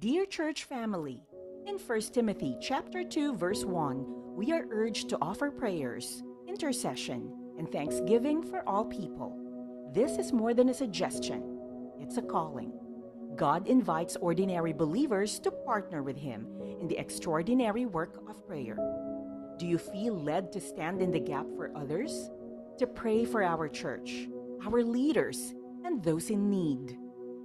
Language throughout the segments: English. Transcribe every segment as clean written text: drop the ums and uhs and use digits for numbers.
Dear church family, in 1 Timothy chapter 2 verse 1, we are urged to offer prayers, intercession, and thanksgiving for all people. This is more than a suggestion, it's a calling. God invites ordinary believers to partner with Him in the extraordinary work of prayer. Do you feel led to stand in the gap for others? To pray for our church, our leaders, and those in need?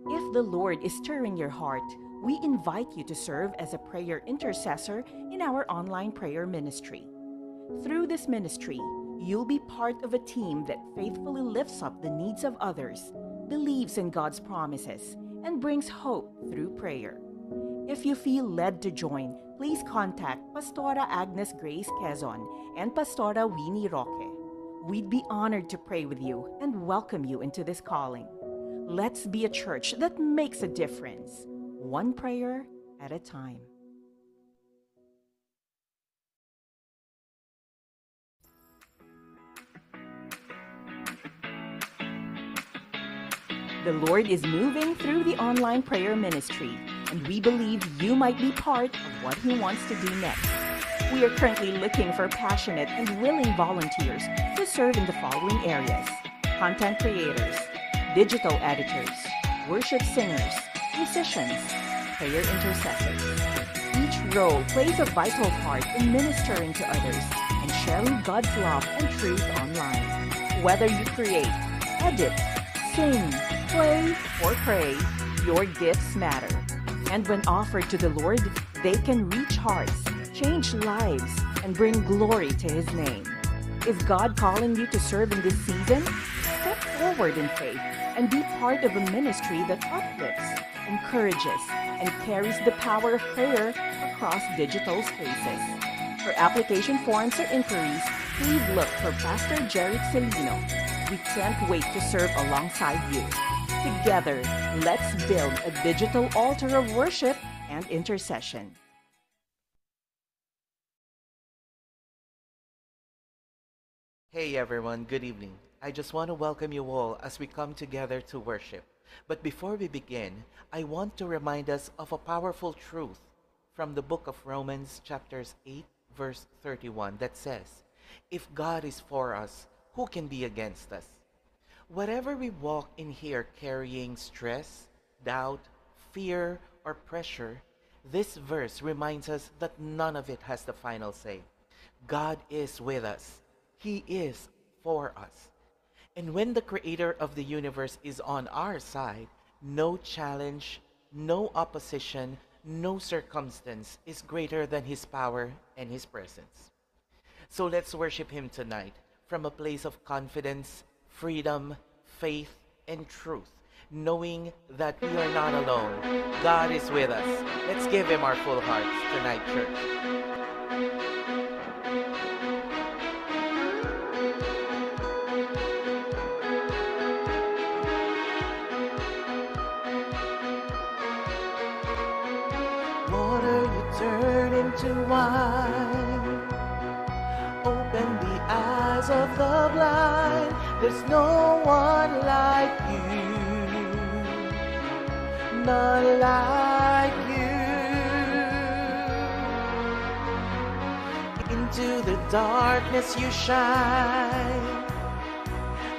If the Lord is stirring your heart, we invite you to serve as a prayer intercessor in our online prayer ministry. Through this ministry, you'll be part of a team that faithfully lifts up the needs of others, believes in God's promises, and brings hope through prayer. If you feel led to join, please contact Pastora Agnes Grace Quezon and Pastora Winnie Roque. We'd be honored to pray with you and welcome you into this calling. Let's be a church that makes a difference, one prayer at a time. The Lord is moving through the online prayer ministry, and we believe you might be part of what He wants to do next. We are currently looking for passionate and willing volunteers to serve in the following areas: content creators, digital editors, worship singers, musicians, prayer intercessors. Each role plays a vital part in ministering to others and sharing God's love and truth online. Whether you create, edit, sing, play, or pray, your gifts matter. And when offered to the Lord, they can reach hearts, change lives, and bring glory to His name. Is God calling you to serve in this season? Step forward in faith and be part of a ministry that uplifts, encourages, and carries the power of prayer across digital spaces. For application forms or inquiries, please look for Pastor Jeric Celino. We can't wait to serve alongside you. Together, let's build a digital altar of worship and intercession. Hey everyone, good evening. I just want to welcome you all as we come together to worship. But before we begin, I want to remind us of a powerful truth from the book of Romans chapters 8 verse 31 that says, "If God is for us, who can be against us?" Whatever we walk in here carrying stress, doubt, fear, or pressure, this verse reminds us that none of it has the final say. God is with us. He is for us. And when the Creator of the universe is on our side, no challenge, no opposition, no circumstance is greater than His power and His presence. So let's worship Him tonight from a place of confidence, freedom, faith, and truth, knowing that we are not alone. God is with us. Let's give Him our full hearts tonight, church. Water you turn into wine, open the eyes of the blind. There's no one like you, none like you. Into the darkness you shine,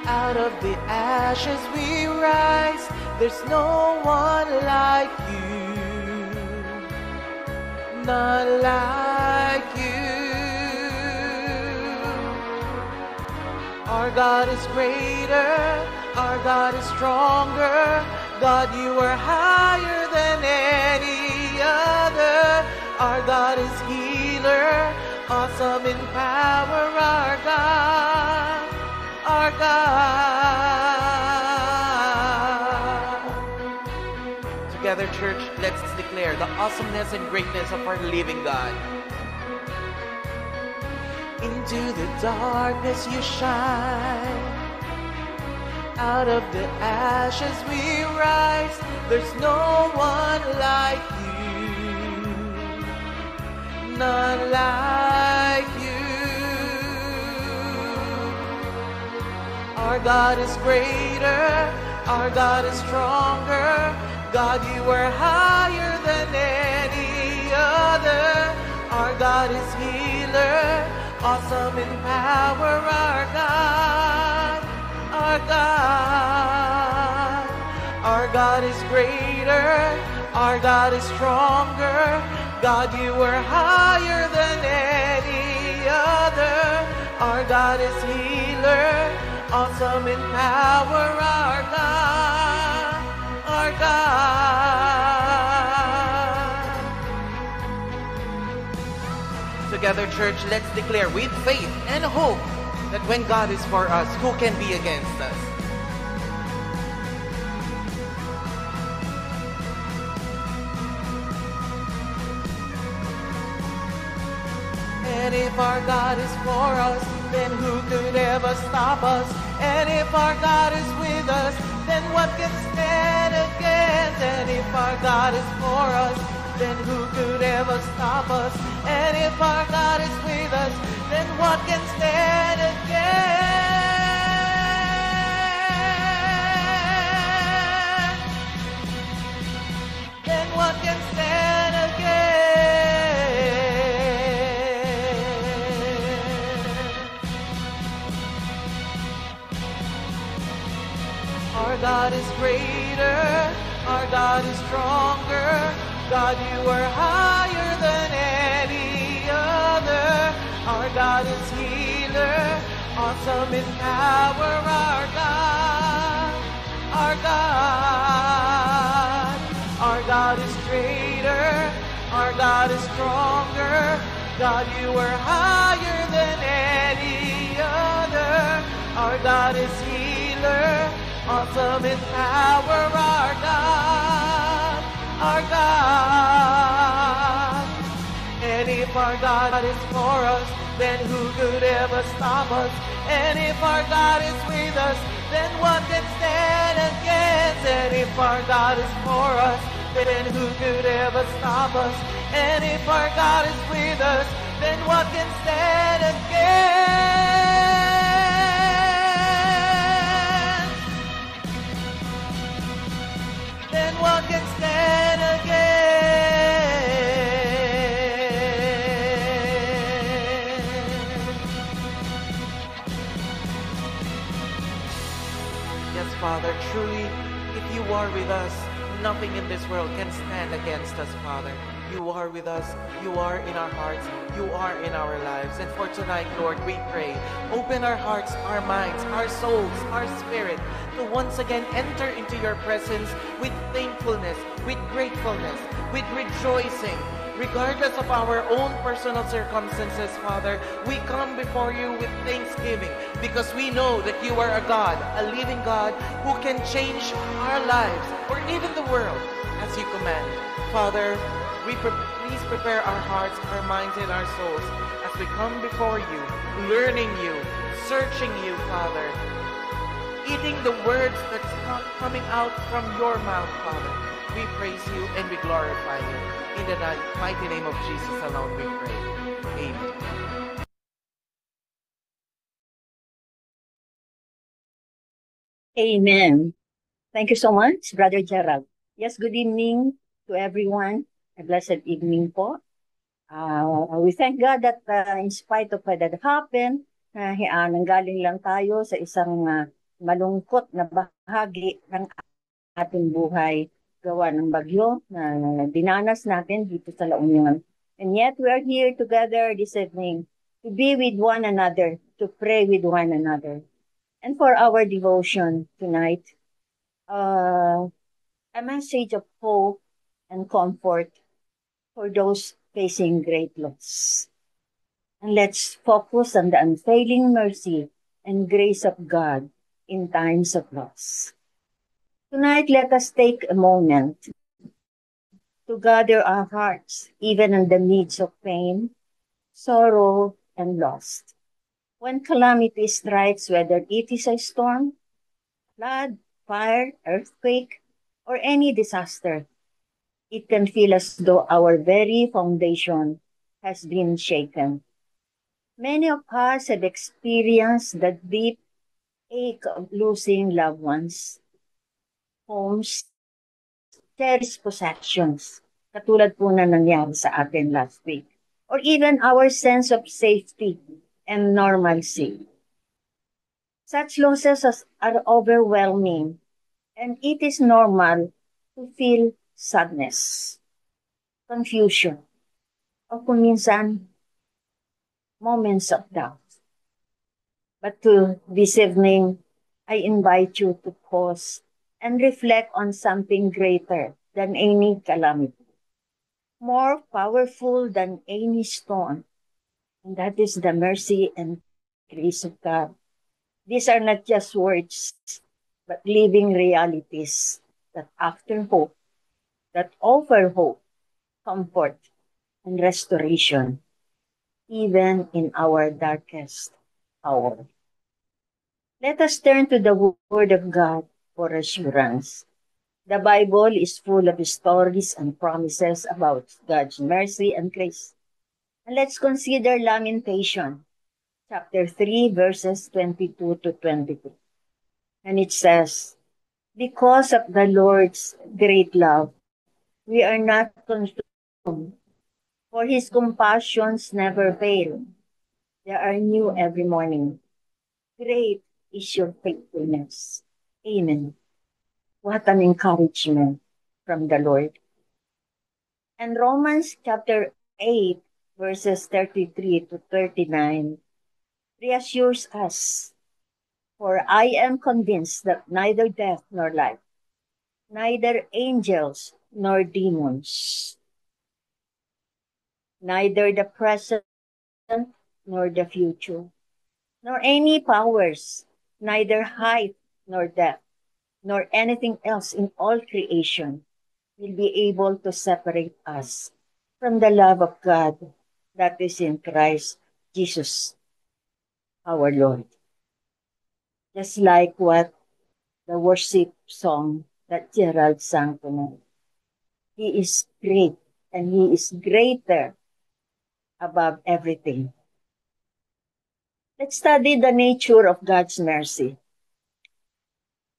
out of the ashes we rise. There's no one like you, none like you. Our God is greater, our God is stronger. God, you are higher than any other. Our God is healer, awesome in power. Our God, our God. Together, church, let's declare the awesomeness and greatness of our living God. Into the darkness you shine, out of the ashes we rise. There's no one like you, none like you. Our God is greater, our God is stronger. God, you are higher than any other. Our God is healer, awesome in power, our God, our God. Our God is greater, our God is stronger. God, you are higher than any other. Our God is healer, awesome in power, our God, our God. Together, church, let's declare with faith and hope that when God is for us, who can be against us? And if our God is for us, then who could ever stop us? And if our God is with us, then what can stand against? And if our God is for us, then who could ever stop us? And if our God is with us, then what can stand against? Then what can stand against? Our God is greater, our God is stronger. God, you are higher than any other. Our God is healer, awesome in power, our God, our God. Our God is greater, our God is stronger. God, you are higher than any other. Our God is healer, awesome in power, our God, our God. And if our God is for us, then who could ever stop us? And if our God is with us, then what can stand against? And if our God is for us, then who could ever stop us? And if our God is with us, then what can stand against? Then what can stand against? Yes, Father, truly, if you are with us, nothing in this world can stand against us, Father. You are with us. You are in our hearts. You are in our lives. And for tonight, Lord, we pray, open our hearts, our minds, our souls, our spirit, to once again enter into your presence with thankfulness, with gratefulness, with rejoicing. Regardless of our own personal circumstances, Father, we come before you with thanksgiving because we know that you are a God, a living God who can change our lives or even the world as you command. Father, please prepare our hearts, our minds, and our souls as we come before you, learning you, searching you, Father, eating the words that's coming out from your mouth, Father. We praise you and we glorify you. In the mighty name of Jesus alone we pray. Amen. Amen. Thank you so much, Brother Gerald. Yes, good evening to everyone. A blessed evening po. We thank God that in spite of that happened, nanggaling lang tayo sa isang malungkot na bahagi ng ating buhay gawa ng bagyo na dinanas natin dito sa La Union. And yet we are here together this evening to be with one another, to pray with one another. And for our devotion tonight, a message of hope and comfort for those facing great loss. And let's focus on the unfailing mercy and grace of God in times of loss. Tonight, let us take a moment to gather our hearts, even in the midst of pain, sorrow, and loss. When calamity strikes, whether it is a storm, flood, fire, earthquake, or any disaster, it can feel as though our very foundation has been shaken. Many of us have experienced the deep ache of losing loved ones, homes cherished possessions, katulad po na nangyari sa atin last week, or even our sense of safety and normalcy. Such losses are overwhelming, and it is normal to feel sadness, confusion, o kung minsan, moments of doubt. But this evening, I invite you to pause and reflect on something greater than any calamity, more powerful than any storm, and that is the mercy and grace of God. These are not just words, but living realities that that offer hope, comfort, and restoration, even in our darkest hour. Let us turn to the Word of God for assurance. The Bible is full of stories and promises about God's mercy and grace. And let's consider Lamentation, chapter 3, verses 22 to 22. And it says, because of the Lord's great love, we are not consumed, for his compassions never fail. They are new every morning. Great is your faithfulness. Amen. What an encouragement from the Lord. And Romans chapter 8, verses 33 to 39 reassures us, for I am convinced that neither death nor life, neither angels nor demons, neither the present nor the future, nor any powers, neither height nor depth, nor anything else in all creation will be able to separate us from the love of God that is in Christ Jesus, our Lord. Just like what the worship song that Gerald sang tonight. He is great and he is greater above everything. Let's study the nature of God's mercy.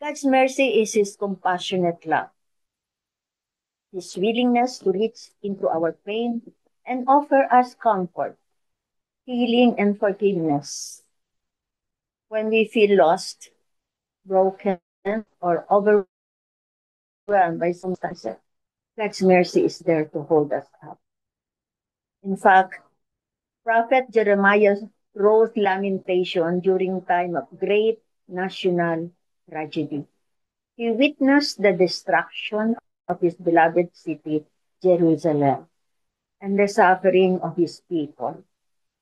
God's mercy is his compassionate love, his willingness to reach into our pain and offer us comfort, healing, and forgiveness. When we feel lost, broken, or overwhelmed by circumstances, God's mercy is there to hold us up. In fact, Prophet Jeremiah wrote lamentation during time of great national tragedy. He witnessed the destruction of his beloved city, Jerusalem, and the suffering of his people.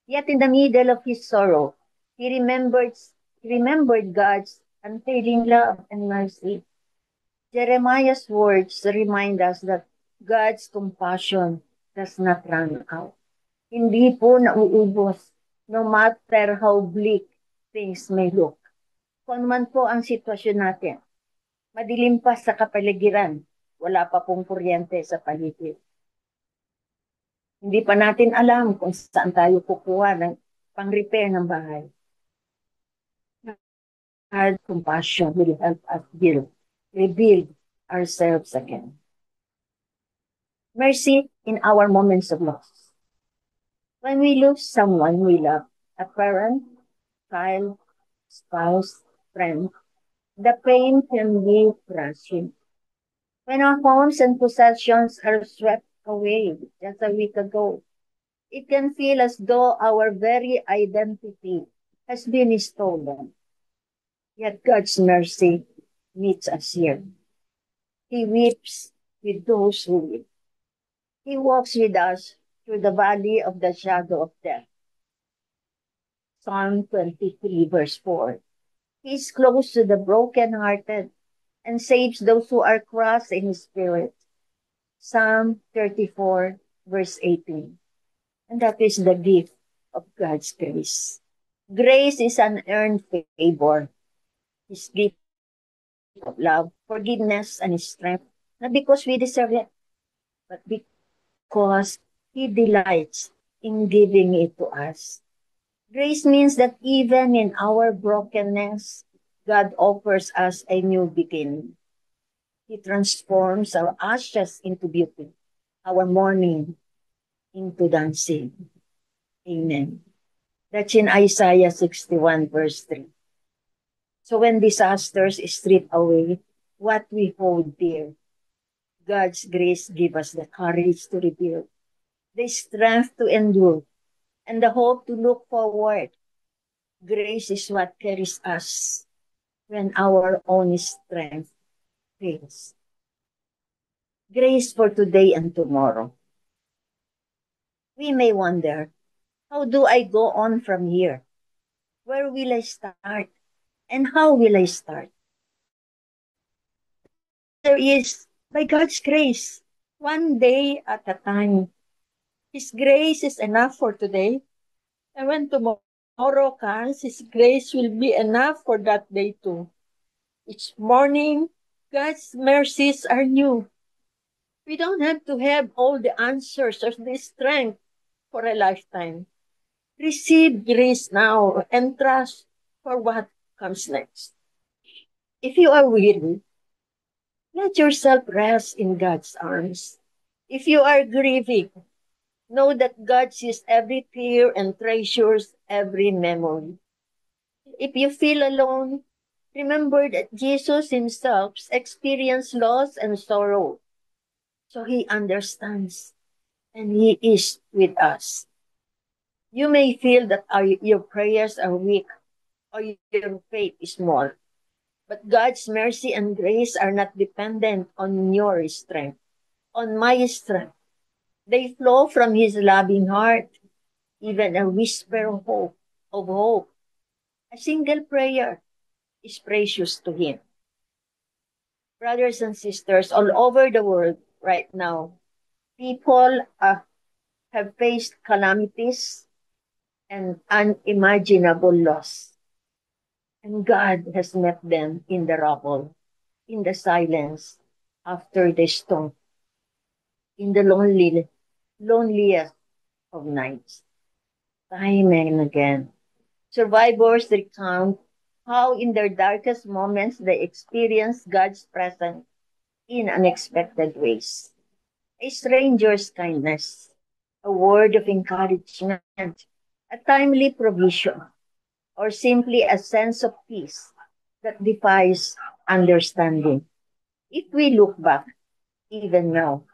Yet in the middle of his sorrow, he remembered God's unfailing love and mercy. Jeremiah's words remind us that God's compassion does not run out. Hindi po nauubos, no matter how bleak things may look. Kung man po ang sitwasyon natin, madilim pa sa kapaligiran, wala pa pong kuryente sa paligid. Hindi pa natin alam kung saan tayo kukuha ng pang-repair ng bahay. God's compassion will help us rebuild ourselves again. Mercy in our moments of loss. When we lose someone we love, a parent, child, spouse, friend, the pain can be crushing. When our homes and possessions are swept away just a week ago, it can feel as though our very identity has been stolen. Yet God's mercy meets us here. He weeps with those who weep. He walks with us through the valley of the shadow of death. Psalm 23, verse 4. He is close to the brokenhearted and saves those who are crushed in spirit. Psalm 34, verse 18. And that is the gift of God's grace. Grace is an earned favor. His gift of love, forgiveness, and strength, not because we deserve it, but because he delights in giving it to us. Grace means that even in our brokenness, God offers us a new beginning. He transforms our ashes into beauty, our mourning into dancing. Amen. That's in Isaiah 61, verse 3. So when disasters strip away what we hold dear, God's grace gives us the courage to rebuild, the strength to endure, and the hope to look forward. Grace is what carries us when our own strength fails. Grace for today and tomorrow. We may wonder, how do I go on from here? Where will I start? And how will I start? There is, by God's grace, one day at a time. His grace is enough for today. And when tomorrow comes, His grace will be enough for that day too. Each morning, God's mercies are new. We don't have to have all the answers or the strength for a lifetime. Receive grace now and trust for what comes next. If you are weary, let yourself rest in God's arms. If you are grieving, know that God sees every tear and treasures every memory. If you feel alone, remember that Jesus himself experienced loss and sorrow. So he understands and he is with us. You may feel that your prayers are weak or your faith is small. But God's mercy and grace are not dependent on your strength, on my strength. They flow from His loving heart, even a whisper of hope. A single prayer is precious to Him. Brothers and sisters all over the world right now, people have faced calamities and unimaginable loss. And God has met them in the rubble, in the silence, after the storm, in the loneliest of nights. Time and again, survivors recount how in their darkest moments they experience God's presence in unexpected ways. A stranger's kindness, a word of encouragement, a timely provision, or simply a sense of peace that defies understanding. If we look back, even now,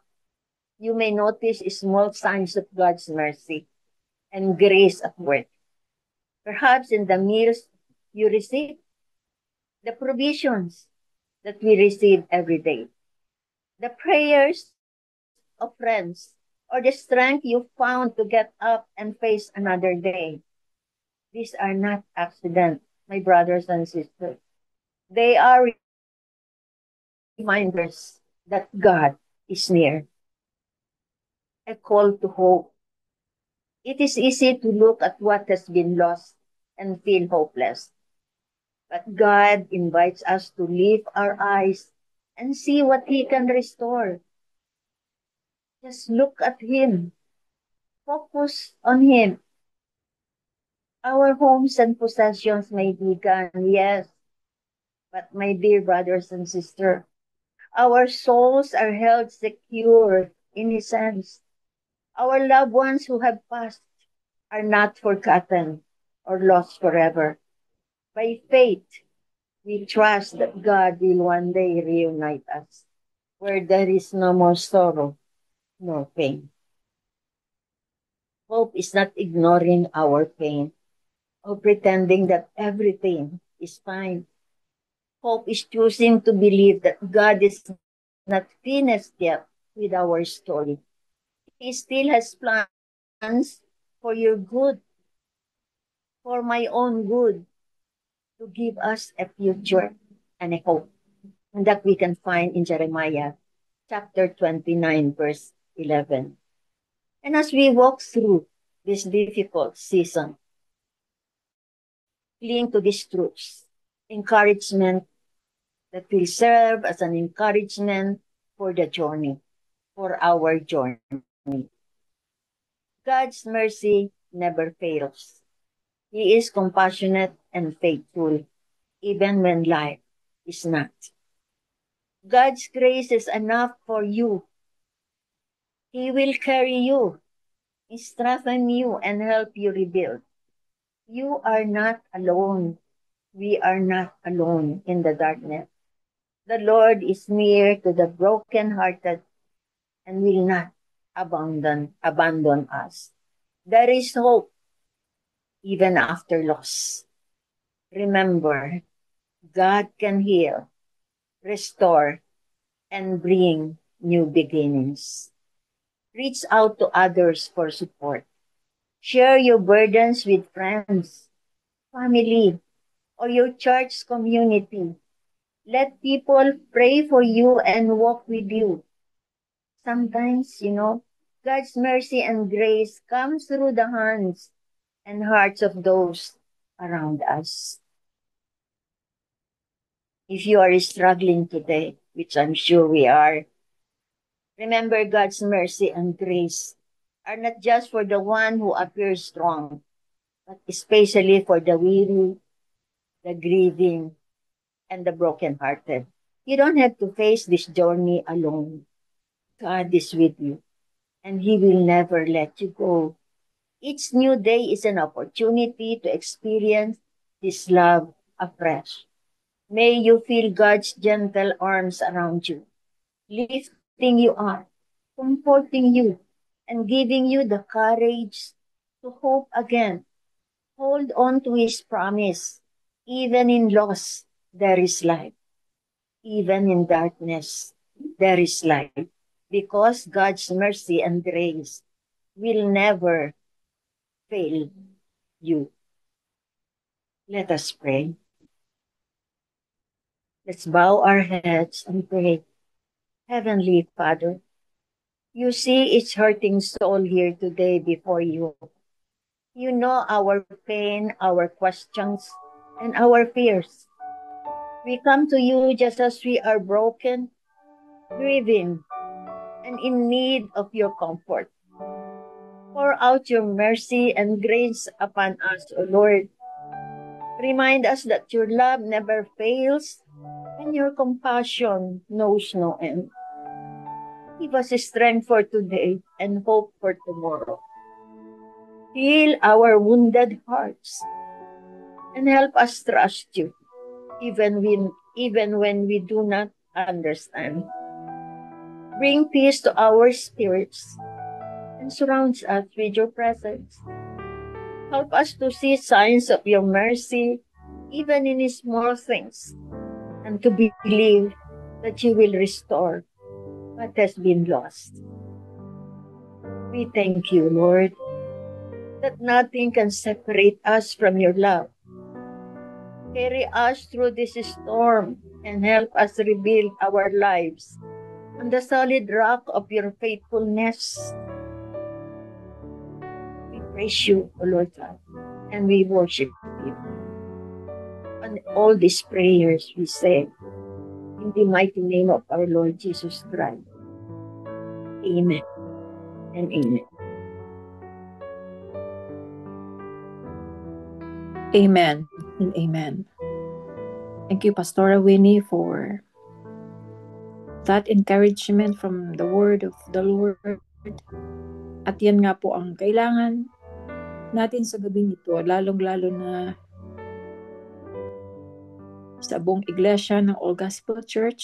you may notice small signs of God's mercy and grace at work. Perhaps in the meals you receive, the provisions that we receive every day, the prayers of friends, or the strength you found to get up and face another day. These are not accidents, my brothers and sisters. They are reminders that God is near, a call to hope. It is easy to look at what has been lost and feel hopeless. But God invites us to lift our eyes and see what He can restore. Just look at Him. Focus on Him. Our homes and possessions may be gone, yes. But my dear brothers and sisters, our souls are held secure in His hands. Our loved ones who have passed are not forgotten or lost forever. By faith, we trust that God will one day reunite us, where there is no more sorrow nor pain. Hope is not ignoring our pain or pretending that everything is fine. Hope is choosing to believe that God is not finished yet with our story. He still has plans for your good, for my own good, to give us a future and a hope. And that we can find in Jeremiah chapter 29, verse 11. And as we walk through this difficult season, cling to these truths, encouragement that will serve as an encouragement for the journey, for our journey. God's mercy never fails. He is compassionate and faithful, even when life is not. God's grace is enough for you. He will carry you, strengthen you, and help you rebuild. You are not alone. We are not alone in the darkness. The Lord is near to the brokenhearted and will not abandon us. There is hope even after loss. Remember, God can heal, restore, and bring new beginnings. Reach out to others for support. Share your burdens with friends, family, or your church community. Let people pray for you and walk with you. Sometimes, God's mercy and grace comes through the hands and hearts of those around us. If you are struggling today, which I'm sure we are, remember God's mercy and grace are not just for the one who appears strong, but especially for the weary, the grieving, and the brokenhearted. You don't have to face this journey alone. God is with you, and He will never let you go. Each new day is an opportunity to experience His love afresh. May you feel God's gentle arms around you, lifting you up, comforting you, and giving you the courage to hope again. Hold on to His promise. Even in loss, there is life. Even in darkness, there is light. Because God's mercy and grace will never fail you. Let us pray. Let's bow our heads and pray. Heavenly Father, you see each hurting soul here today before you. You know our pain, our questions, and our fears. We come to you just as we are broken, grieving, and in need of your comfort. Pour out your mercy and grace upon us, O Lord. Remind us that your love never fails and your compassion knows no end. Give us strength for today and hope for tomorrow. Heal our wounded hearts and help us trust you even when we do not understand. Bring peace to our spirits and surround us with your presence. Help us to see signs of your mercy even in small things and to believe that you will restore what has been lost. We thank you, Lord, that nothing can separate us from your love. Carry us through this storm and help us rebuild our lives on the solid rock of your faithfulness. We praise you, O Lord God, and we worship you. On all these prayers we say, in the mighty name of our Lord Jesus Christ. Amen and amen. Amen and amen. Thank you, Pastora Winnie, for that encouragement from the word of the Lord. At yan nga po ang kailangan natin sa gabing ito, lalong-lalo na sa buong iglesia ng All Gospel Church.